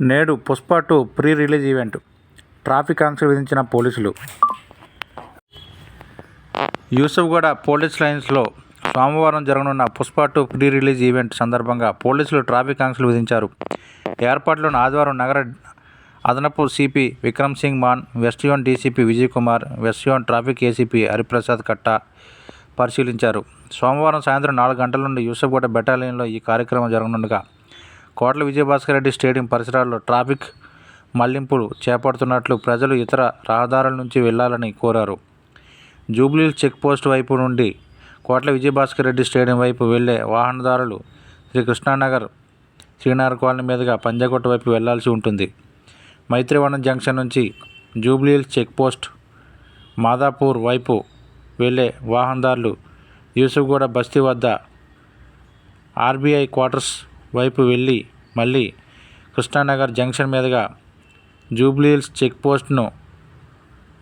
నేడు Pushpa 2 pre release event. Traffic ఆంక్షలు విధించిన పోలీసులు. యూసుఫ్గూడ పోలీస్ లైన్స్లో సోమవారం జరగనున్న పుష్ప 2 ప్రీ రిలీజ్ ఈవెంట్ సందర్భంగా పోలీసులు ట్రాఫిక్ ఆంక్షలు విధించారు. ఏర్పాట్లను ఆదివారం నగర అదనపు CP Vikram Singh Mann, west zone DCP Vijay Kumar, west zone traffic ACP Hariprasad Katta పరిశీలించారు. సోమవారం సాయంత్రం 4 గంటల నుండి యూసుఫ్గూడ బెటాలియన్లో ఈ కార్యక్రమం జరగనుండగా కోట్ల విజయభాస్కర్ రెడ్డి స్టేడియం పరిసరాల్లో ట్రాఫిక్ మళ్లింపులు చేపడుతున్నట్లు ప్రజలు ఇతర రహదారుల నుంచి వెళ్లాలని కోరారు. జూబ్లీహిల్స్ చెక్పోస్ట్ వైపు నుండి కోట్ల విజయభాస్కర్ రెడ్డి స్టేడియం వైపు వెళ్లే వాహనదారులు శ్రీకృష్ణానగర్, శ్రీనగర్ కాలనీ మీదుగా పంజాగుట్ట వైపు వెళ్లాల్సి ఉంటుంది. మైత్రివనం జంక్షన్ నుంచి జూబ్లీహిల్స్ చెక్పోస్ట్, మాదాపూర్ వైపు వెళ్లే వాహనదారులు యూసుఫ్గూడ బస్తీ వద్ద ఆర్బీఐ క్వార్టర్స్ వైపు వెళ్ళి మళ్ళీ కృష్ణానగర్ జంక్షన్ మీదుగా జూబ్లీహిల్స్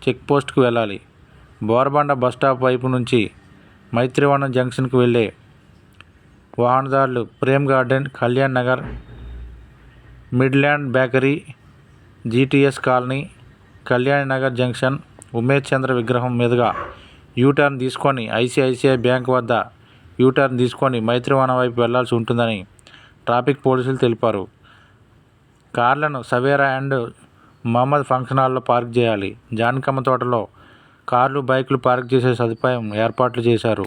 చెక్పోస్ట్కు వెళ్ళాలి. బోరబండ బస్టాప్ వైపు నుంచి మైత్రివనం జంక్షన్కు వెళ్ళే వాహనదారులు Prem garden, Kalyan Nagar, Midland bakery, GTS colony, Kalyan Nagar junction, Umesh Chandra విగ్రహం మీదుగా యూటర్న్ తీసుకొని ఐసిఐసిఐ బ్యాంక్ వద్ద యూటర్న్ తీసుకొని మైత్రివనం వైపు వెళ్లాల్సి ఉంటుందని ట్రాఫిక్ పోలీసులు తెలిపారు. కార్లను సవేరా అండ్ మహమ్మద్ ఫంక్షన్ హాల్లో పార్క్ చేయాలి. జానకమ్మ తోటలో కార్లు, బైకులు పార్క్ చేసే సదుపాయం ఏర్పాట్లు చేశారు.